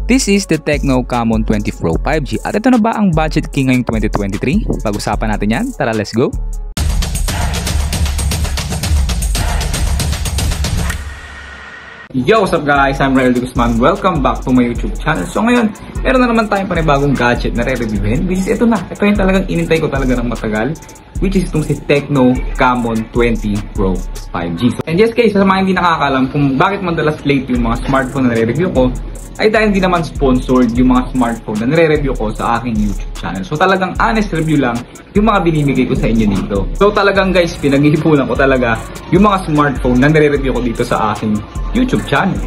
This is the Tecno Camon 20 Pro 5G at ito na ba ang budget king ngayong 2023? Pag-usapan natin yan, tara let's go! Yo, what's up guys? I'm Rael De Guzman. Welcome back to my YouTube channel. So ngayon, meron na naman tayong panibagong gadget na re-reviewin. Which is ito na. Ito yung talagang inintay ko talaga ng matagal. Which is itong si Tecno Camon 20 Pro 5G. So, and just guys, sa mga hindi nakakalam kung bakit madalas late yung mga smartphone na re-review ko, ay dahil hindi naman sponsored yung mga smartphone na nire-review ko sa aking YouTube channel. So talagang honest review lang yung mga binibigay ko sa inyo dito. So talagang guys, pinag-iipunan ko talaga yung mga smartphone na nire-review ko dito sa aking YouTube channel.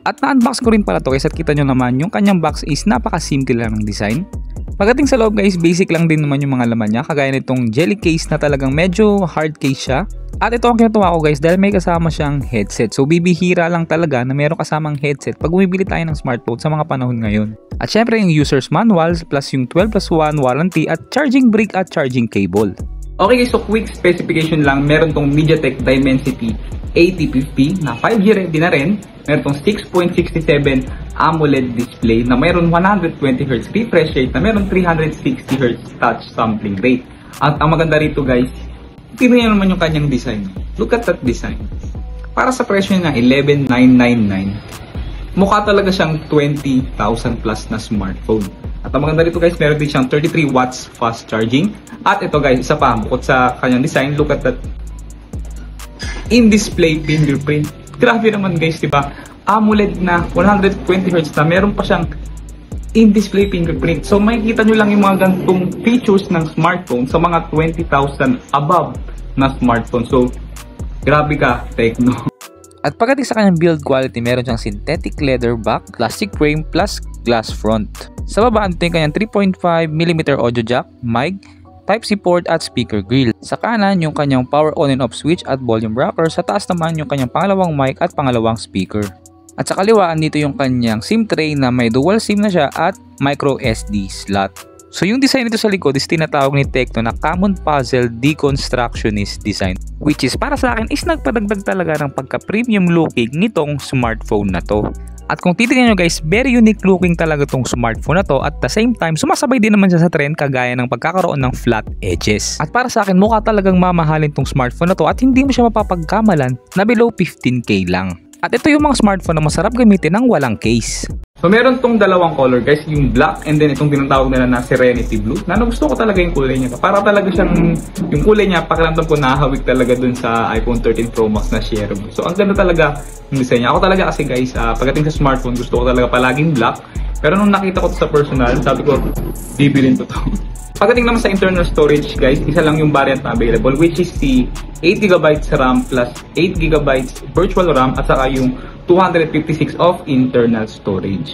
At na-unbox ko rin pala to guys at kita nyo naman yung kanyang box is napaka-simple lang ng design. Pagdating sa loob guys, basic lang din naman yung mga laman niya. Kagaya nitong jelly case na talagang medyo hard case siya. At ito ang kinatuwa ko guys dahil may kasama siyang headset. So bibihira lang talaga na meron kasamang headset pag bumibili tayo ng smartphone sa mga panahon ngayon. At syempre yung user's manual plus yung 12+1 warranty at charging brick at charging cable. Okay guys, so quick specification lang. Meron tong MediaTek Dimensity 8050 na 5G ready na rin. Meron tong 6.67 AMOLED display na meron 120Hz refresh rate na meron 360Hz touch sampling rate. At ang maganda rito guys, tingnan nyo naman yung kanyang design. Look at that design. Para sa presyo niya 11,999, mukha talaga siyang 20,000 plus na smartphone. At ang maganda rito guys, meron din siyang 33 watts fast charging. At ito guys, isa pa, bukod sa kanyang design, look at that in-display fingerprint. Grabe naman guys, diba? AMOLED na 120Hz na meron pa siyang in-display fingerprint. So makikita nyo lang yung mga ganitong features ng smartphone sa mga 20,000 above na smartphone. So grabe ka, Tecno. At pagdating sa kanyang build quality, meron siyang synthetic leather back, plastic frame plus glass front. Sa baba, ito yung kanyang 3.5mm audio jack, mic, Type-C port at speaker grill. Sa kanan, yung kanyang power on and off switch at volume rocker. Sa taas naman, yung kanyang pangalawang mic at pangalawang speaker. At sa kaliwa, dito yung kanyang SIM tray na may dual SIM na siya at micro SD slot. So yung design nito sa likod is tinatawag ni Tecno na Camon Puzzle Deconstructionist Design. Which is para sa akin is nagpadagdag talaga ng pagka-premium looking nitong smartphone na to. At kung titignan nyo guys, very unique looking talaga tong smartphone na to. At the same time, sumasabay din naman siya sa trend kagaya ng pagkakaroon ng flat edges. At para sa akin, mukha talagang mamahalin tong smartphone na to at hindi mo siya mapapagkamalan na below 15K lang. At ito yung mga smartphone na masarap gamitin ng walang case. So meron tong dalawang color guys, yung black and then itong tinatawag nila na Serenity Blue. Na gusto ko talaga yung kulay niya. Para talaga siyang, yung kulay niya, pakiramdam ko nahawig talaga dun sa iPhone 13 Pro Max na share. So ang ganda talaga yung design niya. Ako talaga kasi guys, pagdating sa smartphone, gusto ko talaga palaging black. Pero nung nakita ko to sa personal, sabi ko, bibilin ko to. Pagdating naman sa internal storage guys, isa lang yung variant na available, which is the 8GB RAM plus 8GB virtual RAM at saka yung 256 of internal storage.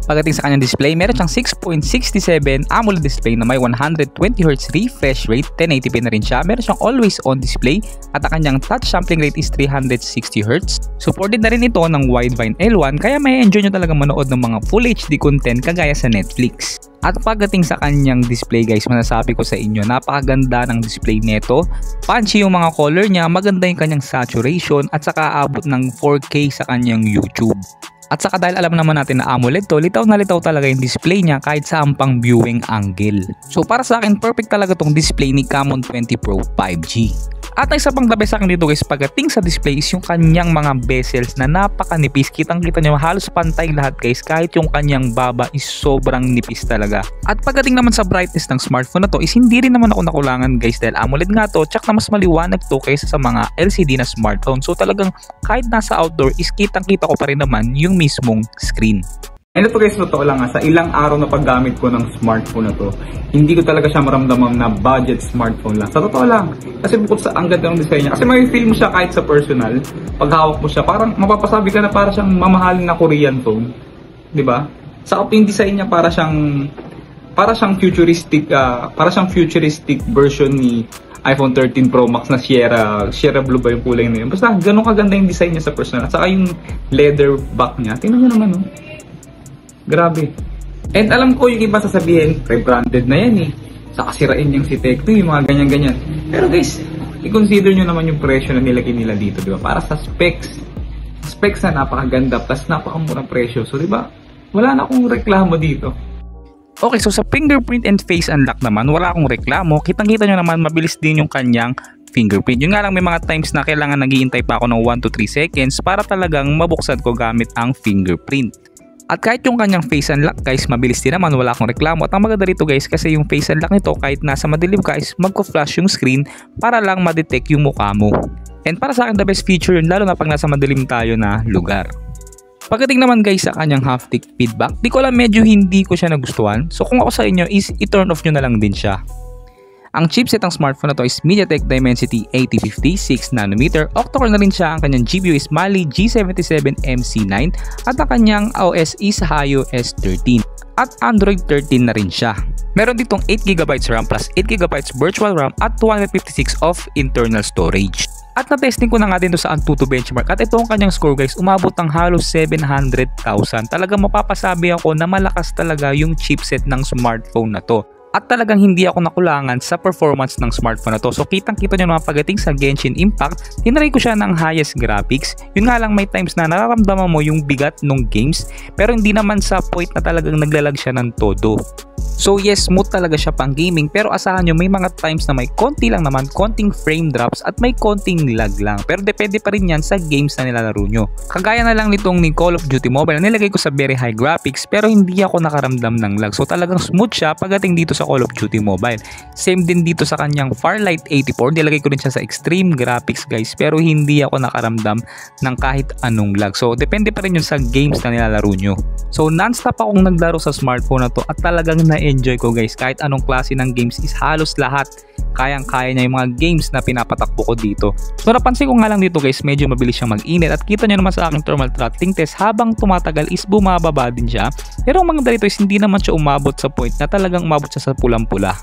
Pagdating sa kanyang display, meron siyang 6.67 AMOLED display na may 120Hz refresh rate, 1080p na rin siya. Meron siyang always on display at ang kanyang touch sampling rate is 360Hz. Supported na rin ito ng Widevine L1 kaya may enjoy nyo talaga manood ng mga Full HD content kagaya sa Netflix. At pagdating sa kanyang display guys, masasabi ko sa inyo, napakaganda ng display nito. Punchy yung mga color niya, maganda yung kanyang saturation at saka aabot ng 4K sa kanyang YouTube. At saka dahil alam naman natin na AMOLED to, litaw na litaw talaga yung display niya kahit saan pang viewing angle. So para sa akin, perfect talaga tong display ni Camon 20 Pro 5G. At ang isa pang the best sa akin dito guys, pagdating sa display is yung kanyang mga bezels na napakanipis. Kitang-kita nyo halos pantay lahat guys, kahit yung kanyang baba is sobrang nipis talaga. At pagdating naman sa brightness ng smartphone na to is hindi rin naman ako nakulangan guys dahil AMOLED nga to, tsak na mas maliwanag to kaysa sa mga LCD na smartphone. So talagang kahit nasa outdoor is kitang-kita ko pa rin naman yung mismong screen. And ito guys, totoo lang sa ilang araw na paggamit ko ng smartphone na to, hindi ko talaga siya maramdaman na budget smartphone lang. Sa totoo lang, kasi bukod sa ang ganda ng design niya, kasi may feel mo siya kahit sa personal, pag hawak mo siya, parang mapapasabi ka na para siyang mamahalin na Korean phone. Diba? Sa yung design niya para siyang futuristic, version ni iPhone 13 Pro Max na Sierra Blue ba yung kulay na yun. Basta ganun kaganda yung design niya sa personal. At saka yung leather back niya, tingnan nyo naman no. Grabe. And alam ko yung iba sasabihin, rebranded na yan eh. Sa kasirain niyang si Tecno, yung mga ganyan-ganyan. Pero guys, i-consider nyo naman yung presyo na nilagay nila dito, di ba? Para sa specs na napakaganda, plus napakamurang presyo. So, di ba? wala na akong reklamo dito. Okay, so sa fingerprint and face unlock naman, wala akong reklamo. Kitang-kita nyo naman, mabilis din yung kanyang fingerprint. Yun nga lang, may mga times na kailangan naghihintay pa ako ng 1 to 3 seconds para talagang mabuksan ko gamit ang fingerprint. At kahit yung kanyang face unlock guys, mabilis din naman, wala akong reklamo. At ang maganda rito guys, kasi yung face unlock nito, kahit nasa madilim guys, magko-flash yung screen para lang ma-detect yung mukha mo. And para sa akin, the best feature yun, lalo na pag nasa madilim tayo na lugar. Pagdating naman guys sa kanyang haptic feedback, di ko alam, medyo hindi ko siya nagustuhan. So kung ako sa inyo is i-turn off nyo na lang din siya. Ang chipset ng smartphone na to is MediaTek Dimensity 8050 6nm. Octa-core na rin siya. Ang kanyang GPU is Mali G77MC9 at ang kanyang OS is Hayo S13. At Android 13 na rin siya. Meron ditong 8GB RAM plus 8GB virtual RAM at 256 of internal storage. At na-testing ko na nga din to sa Antutu benchmark at ito ang kanyang score guys, umabot ng halos 700,000. Talagang mapapasabi ako na malakas talaga yung chipset ng smartphone na to. At talagang hindi ako nakulangan sa performance ng smartphone na to. So kitang-kita nyo naman pagdating sa Genshin Impact, tinry ko siya ng highest graphics. Yun nga lang, may times na nararamdaman mo yung bigat ng games, pero hindi naman sa point na talagang naglalag siya ng todo. So yes, smooth talaga siya pang gaming, pero asahan nyo may mga times na may konti lang naman, konting frame drops at may konting lag lang. Pero depende pa rin yan sa games na nilalaro nyo. Kagaya na lang nitong ni Call of Duty Mobile na nilagay ko sa very high graphics pero hindi ako nakaramdam ng lag. So talagang smooth siya pagdating dito sa Call of Duty Mobile. Same din dito sa kanyang Farlight 84, nilagay ko rin siya sa extreme graphics guys, pero hindi ako nakaramdam ng kahit anong lag. So depende pa rin yun sa games na nilalaro nyo. So non-stop akong naglaro sa smartphone na to at talagang na-enjoy ko guys. Kahit anong klase ng games is halos lahat kayang-kaya niya yung mga games na pinapatakbo ko dito. So napansin ko nga lang dito guys, medyo mabilis siyang mag-init at kita nyo naman sa aking thermal throttling test, habang tumatagal is bumababa din siya. Pero ang maganda dito is hindi naman siya umabot sa point na talagang umabot siya sa pulang-pula.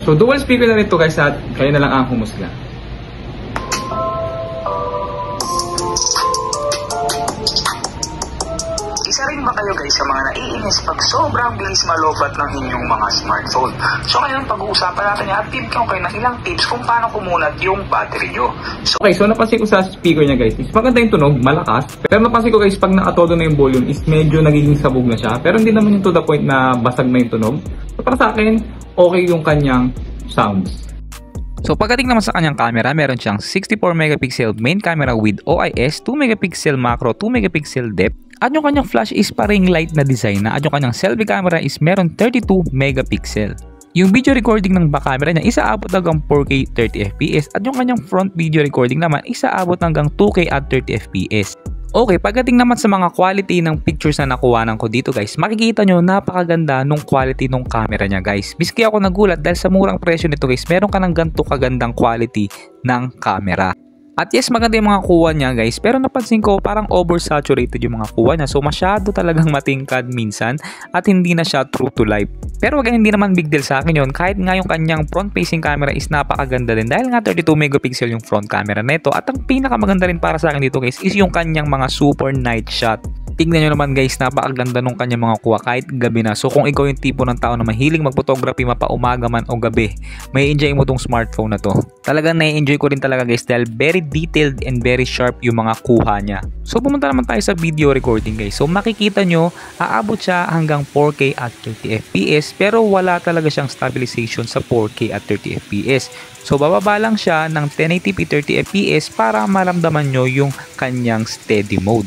So dual speaker na rito guys at kayo na lang ang humusga. Isa rin ba kayo guys sa mga naiinis pag sobrang bilis malobat ng inyong mga smartphone? So ngayon pag-uusapan natin at tip ko kayo ng ilang tips kung paano kumunat yung battery nyo. Okay, so napansin ko sa speaker niya guys, is maganda yung tunog, malakas. Pero napansin ko guys, pag nakatodo na yung volume is medyo nagiging sabog na siya. Pero hindi naman yung to the point na basag na yung tunog. So para sa akin, okay yung kanyang sounds. So pagdating naman sa kanyang camera, meron siyang 64 megapixel main camera with OIS, 2 megapixel macro, 2 megapixel depth. At yung kanyang flash is paring light na design na, at yung kanyang selfie camera is meron 32 megapixel. Yung video recording ng back camera niya isa abot hanggang 4K 30fps at yung kanyang front video recording naman isa abot hanggang 2K at 30fps. Okay, pagdating naman sa mga quality ng pictures na nakuhanan ko dito guys, makikita nyo napakaganda nung quality nung camera niya guys. Miski ako nagulat dahil sa murang presyo nito guys, meron ka ng ganito kagandang quality ng camera. At yes, maganda yung mga kuha niya guys, pero napansin ko parang oversaturated yung mga kuha niya. So masyado talagang matingkad minsan at hindi na siya true to life. Pero wag, hindi naman big deal sa akin yun, kahit nga yung kanyang front facing camera is napakaganda din dahil nga 32 megapixel yung front camera nito. At ang pinakamaganda rin para sa akin dito guys is yung kanyang mga super night shot. Tingnan nyo naman guys, napakaganda nung kanyang mga kuha kahit gabi na. So kung ikaw yung tipo ng tao na mahilig mag-photography mapaumaga man o gabi, may enjoy mo tong smartphone na to. Talagang na-enjoy ko rin talaga guys dahil very detailed and very sharp yung mga kuha niya. So pumunta naman tayo sa video recording guys. So makikita nyo, aabot siya hanggang 4K at 30fps pero wala talaga siyang stabilization sa 4K at 30fps. So bababa lang siya ng 1080p 30fps para maramdaman nyo yung kanyang steady mode.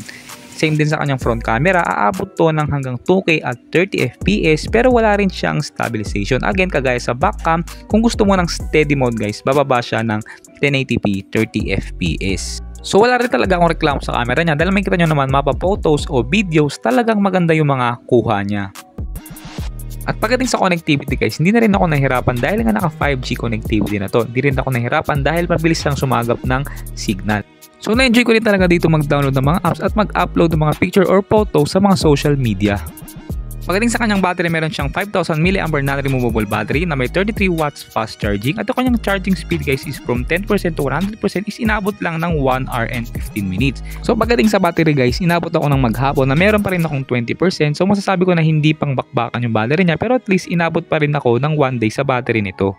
Same din sa kanyang front camera, aabot to ng hanggang 2K at 30fps pero wala rin siyang stabilization. Again, kagaya sa back cam, kung gusto mo ng steady mode guys, bababa siya ng 1080p 30fps. So wala rin talaga akong reklamo sa camera niya dahil makikita nyo naman mapa photos o videos, talagang maganda yung mga kuha niya. At pagdating sa connectivity guys, hindi na rin ako nahirapan dahil nga naka 5G connectivity na to. Hindi rin ako nahirapan dahil mabilis lang sumagap ng signal. So na-enjoy ko rin talaga dito mag-download ng mga apps at mag-upload ng mga picture or photo sa mga social media. Pagdating sa kanyang battery, meron siyang 5,000 mAh non-removable battery na may 33 watts fast charging at ang kanyang charging speed guys is from 10% to 100% is inabot lang ng 1 hour and 15 minutes. So pagdating sa battery guys, inabot ako ng maghapon na meron pa rin akong 20%, so masasabi ko na hindi pang bakbakan yung battery niya pero at least inabot pa rin ako ng 1 day sa battery nito.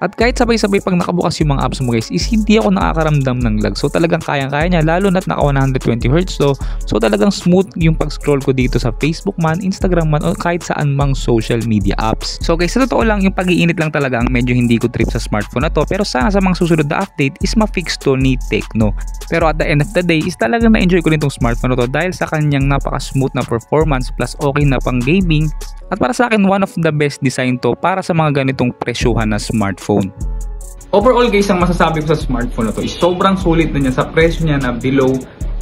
At kahit sabay-sabay pag nakabukas yung mga apps mo guys is hindi ako nakakaramdam ng lag. So talagang kayang-kaya niya lalo na't naka 120Hz to. So talagang smooth yung pag-scroll ko dito sa Facebook man, Instagram man o kahit saan mang social media apps. So guys, sa totoo lang yung pag-iinit lang talaga ang medyo hindi ko trip sa smartphone na to, pero sana sa mga susunod na update is ma-fix to ni Tecno. Pero at the end of the day is talagang na-enjoy ko rin tong smartphone na to dahil sa kanyang napaka-smooth na performance plus okay na pang gaming. At para sa akin, one of the best design to para sa mga ganitong presyuhan na smartphone. Overall guys, ang masasabi ko sa smartphone na to is sobrang sulit na niya sa presyo niya na below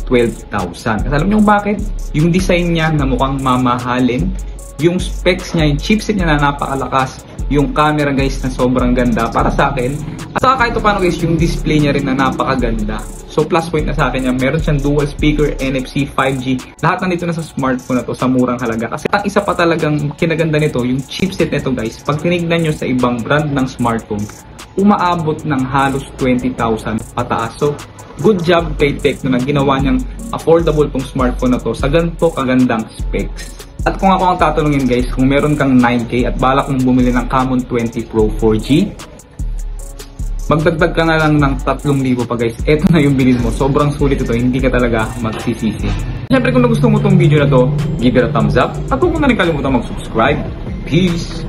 12,000. At alam niyo bakit? Yung design niya na mukhang mamahalin, yung specs niya, yung chipset niya na napakalakas, yung camera guys na sobrang ganda para sa akin. At saka kahit paano guys, yung display niya rin na napakaganda. So plus point na sa akin niya, meron siyang dual speaker, NFC, 5G. Lahat nandito na sa smartphone na to sa murang halaga. Kasi ang isa pa talagang kinaganda nito, yung chipset nito guys, pag tinignan nyo sa ibang brand ng smartphone, umaabot ng halos 20,000 pataas. So good job kay Tecno na ginawa niyang affordable tong smartphone na to sa ganito kagandang specs. At kung ako ang tatanungin guys, kung meron kang 9K at balak mong bumili ng Camon 20 Pro 4G, magdagdag ka na lang ng 3,000 pa guys. Eto na yung bilhin mo. Sobrang sulit ito. Hindi ka talaga magsisisi. Siyempre kung nagustuhan mo itong video na to, give it a thumbs up. At huwag mo na rin kalimutan mag-subscribe. Peace!